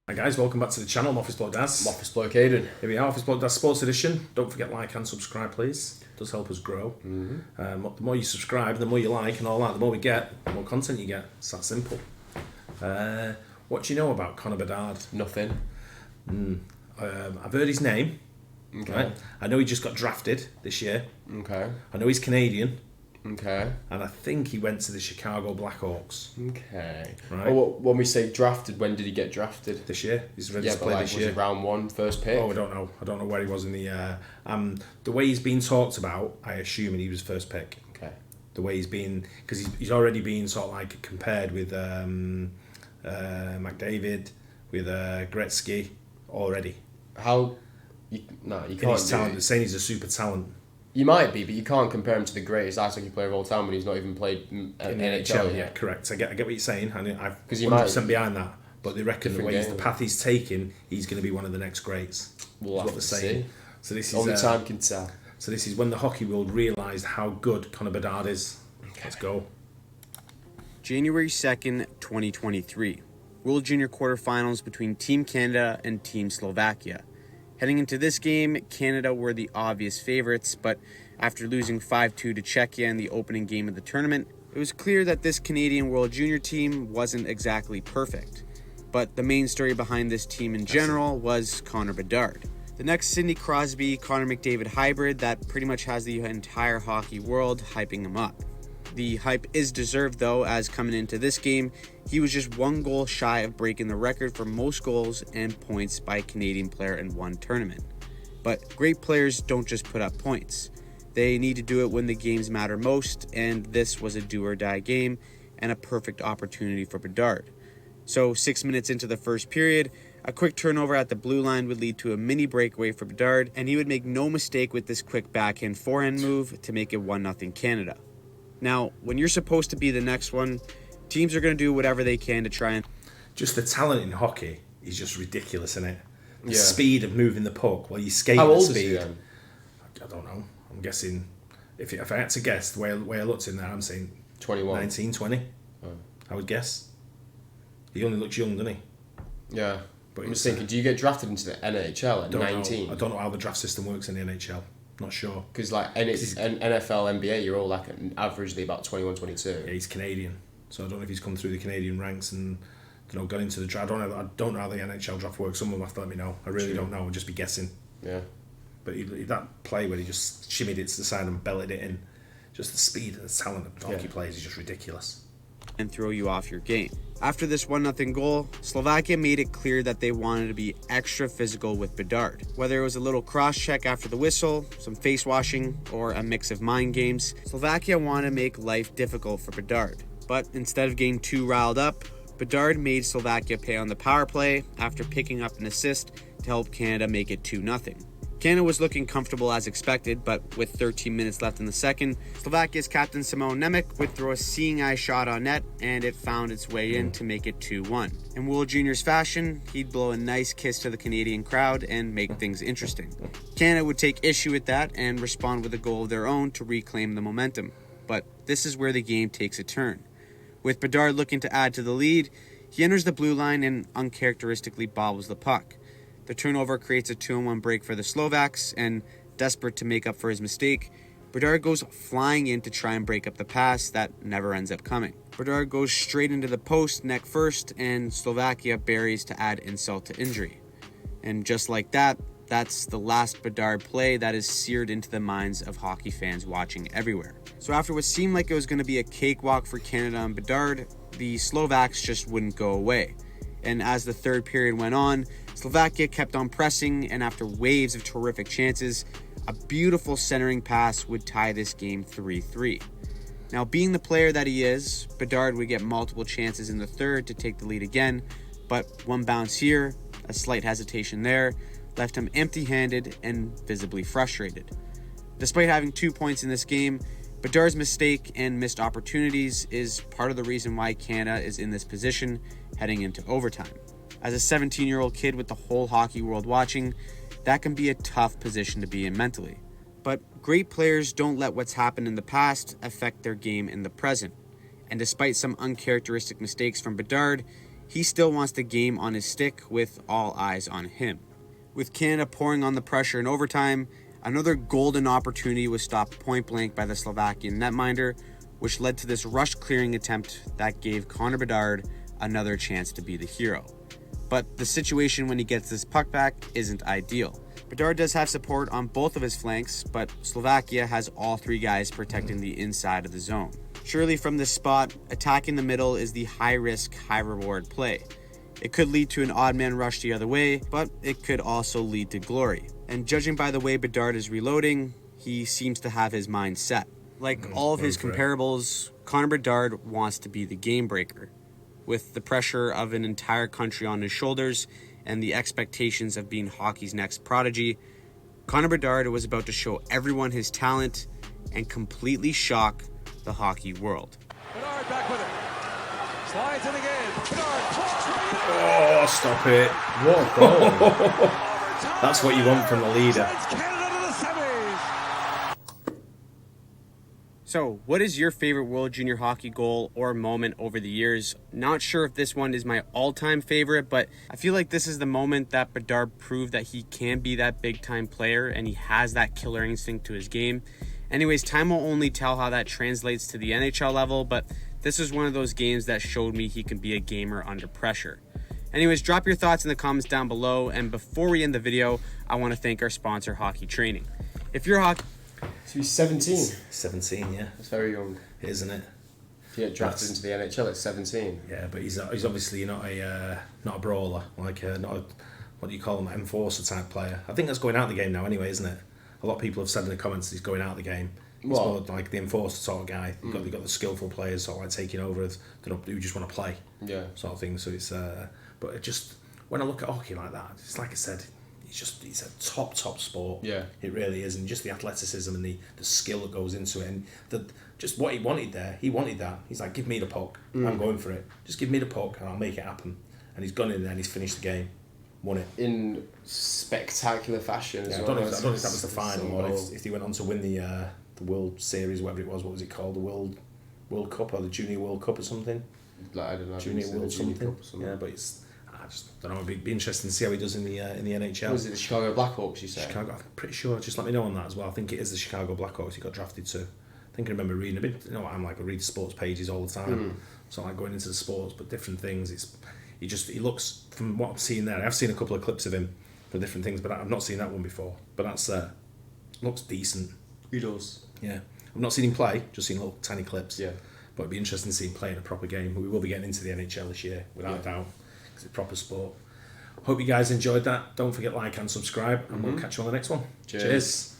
Hi guys, welcome back to the channel. I'm Office Bloke Daz. I'm Office Bloke Aidan. Here we are, Office Bloke Daz Sports Edition. Don't forget like and subscribe, please. It does help us grow. The more you subscribe, the more you like and all that, the more we get, the more content you get. It's that simple. What do you know about Conor Bedard? Nothing. I've heard his name. Okay. Right? I know he just got drafted this year. Okay. I know he's Canadian. Okay. And I think he went to the Chicago Blackhawks. Okay. Right. Well, when we say drafted, when did he get drafted? This year. He's ready Yeah, to but play like, this was year. it round one, first pick? Oh, I don't know. I don't know where he was in the way he's been talked about. I assume he was first pick. Okay. The way he's been, because he's already been sort of like compared with McDavid, with Gretzky already. How? You In can't. his talent, saying he's a super talent You might be, but you can't compare him to the greatest ice hockey player of all time when he's not even played in in the NHL NHL. Yeah, yet. correct. I get what you're saying, and I'm 100% might- behind that. But they reckon the Different way game. the path he's taken, he's going to be one of the next greats. We'll is have what they're to saying. see. So this is Only time can tell. So this is when the hockey world realised how good Conor Bedard is. Let's go. January 2nd, 2023. World Junior quarterfinals between Team Canada and Team Slovakia. Heading into this game, Canada were the obvious favorites, but after losing 5-2 to Czechia in the opening game of the tournament, it was clear that this Canadian World Junior team wasn't exactly perfect. But the main story behind this team in general was Conor Bedard. The next Sidney Crosby-Connor McDavid hybrid that pretty much has the entire hockey world hyping him up. The hype is deserved though, as coming into this game, he was just one goal shy of breaking the record for most goals and points by a Canadian player in one tournament. But great players don't just put up points. They need to do it when the games matter most, and this was a do-or-die game and a perfect opportunity for Bedard. So 6 minutes into the first period, a quick turnover at the blue line would lead to a mini breakaway for Bedard, and he would make no mistake with this quick backhand forehand move to make it 1-0 Canada. Now, when you're supposed to be the next one, teams are going to do whatever they can to try and... Just the talent in hockey is just ridiculous, isn't it? The Yeah. speed of moving the puck while you skate How at old is speed. he then? I don't know. I'm guessing, if I had to guess, the way I looked in there, I'm saying 21. 19, 20. Oh. I would guess. He only looks young, doesn't he? Yeah. But I'm it's, just thinking, do you get drafted into the NHL at don't 19? know. I don't know how the draft system works in the NHL. Not sure. Because like NFL, NBA, you're all like averagely about 21, 22. Yeah, he's Canadian, so I don't know if he's come through the Canadian ranks and got into the draft. I don't know how the NHL draft works. Someone will have to let me know. I really don't know. I'll just be guessing. Yeah. But that play where he just shimmied it to the side and belted it in, just the speed and the talent of hockey players is just ridiculous. and throw you off your game. After this 1-0 goal, Slovakia made it clear that they wanted to be extra physical with Bedard. Whether it was a little cross-check after the whistle, some face washing, or a mix of mind games, Slovakia wanted to make life difficult for Bedard. But instead of getting too riled up, Bedard made Slovakia pay on the power play after picking up an assist to help Canada make it 2-0. Canada was looking comfortable as expected, but with 13 minutes left in the second, Slovakia's captain Simon Nemec would throw a seeing-eye shot on net, and it found its way in to make it 2-1. In World Juniors fashion, he'd blow a nice kiss to the Canadian crowd and make things interesting. Canada would take issue with that and respond with a goal of their own to reclaim the momentum. But this is where the game takes a turn. With Bedard looking to add to the lead, he enters the blue line and uncharacteristically bobbles the puck. The turnover creates a 2-on-1 break for the Slovaks, and desperate to make up for his mistake, Bedard goes flying in to try and break up the pass that never ends up coming. Bedard goes straight into the post, neck first, and Slovakia buries to add insult to injury. And just like that, that's the last Bedard play that is seared into the minds of hockey fans watching everywhere. So after what seemed like it was going to be a cakewalk for Canada and Bedard, the Slovaks just wouldn't go away. And as the third period went on, Slovakia kept on pressing, and after waves of terrific chances, a beautiful centering pass would tie this game 3-3. Now, being the player that he is, Bedard would get multiple chances in the third to take the lead again, but one bounce here, a slight hesitation there, left him empty-handed and visibly frustrated. Despite having 2 points in this game, Bedard's mistake and missed opportunities is part of the reason why Canada is in this position heading into overtime. As a 17-year-old kid with the whole hockey world watching, that can be a tough position to be in mentally. But great players don't let what's happened in the past affect their game in the present. And despite some uncharacteristic mistakes from Bedard, he still wants the game on his stick with all eyes on him. With Canada pouring on the pressure in overtime, another golden opportunity was stopped point blank by the Slovakian netminder, which led to this rush clearing attempt that gave Connor Bedard another chance to be the hero. But the situation when he gets this puck back isn't ideal. Bedard does have support on both of his flanks, but Slovakia has all three guys protecting the inside of the zone. Surely from this spot, attacking the middle is the high-risk, high-reward play. It could lead to an odd man rush the other way, but it could also lead to glory. And judging by the way Bedard is reloading, he seems to have his mind set. Like all of his comparables, Connor Bedard wants to be the game breaker. With the pressure of an entire country on his shoulders and the expectations of being hockey's next prodigy, Connor Bedard was about to show everyone his talent and completely shock the hockey world. Bedard back with it. Slides in again. Bedard. Oh, stop it. What a goal. That's what you want from the leader. Canada to the semis. So, what is your favorite World Junior Hockey goal or moment over the years? Not sure if this one is my all-time favorite, but I feel like this is the moment that Bedard proved that he can be that big-time player and he has that killer instinct to his game. Anyways, time will only tell how that translates to the NHL level, but this is one of those games that showed me he can be a gamer under pressure. Anyways, drop your thoughts in the comments down below, and before we end the video, I want to thank our sponsor, Hockey Training. If you're hockey... So he's 17. 17, yeah. That's very young. Isn't it? To get drafted into the NHL at 17. Yeah, but he's obviously not a brawler, like not a, what do you call him, enforcer type player. I think that's going out of the game now anyway, isn't it? A lot of people have said in the comments he's going out of the game. He's more like the enforcer sort of guy. You've got the skillful players sort of like taking over who just want to play, sort of thing. So it's but it just, when I look at hockey like that, it's like I said, it's a top sport. Yeah, it really is, and just the athleticism and the skill that goes into it, and just what he wanted there. He wanted that. He's like, give me the puck. I'm going for it. Just give me the puck, and I'll make it happen. And he's gone in there and he's finished the game. Won it in spectacular fashion as well. I don't know if that was the final or if he went on to win the World Series, whatever it was. What was it called? The World Cup or the Junior World Cup or something? Like, I don't know. Junior World something. Yeah, but I just don't know. It'd be interesting to see how he does in the NHL. Was it the Chicago Blackhawks? You said Chicago. I'm pretty sure. Just let me know on that as well. I think it is the Chicago Blackhawks he got drafted to. I think I remember reading a bit. You know, I'm like I read sports pages all the time, so I like going into the sports, but different things. He looks, from what I'm seeing there, I've seen a couple of clips of him for different things, but I've not seen that one before. But that's looks decent. He does. Yeah. I've not seen him play, just seen little tiny clips. Yeah. But it'd be interesting to see him play in a proper game. We will be getting into the NHL this year, without a doubt, because it's proper sport. Hope you guys enjoyed that. Don't forget like and subscribe, and we'll catch you on the next one. Cheers.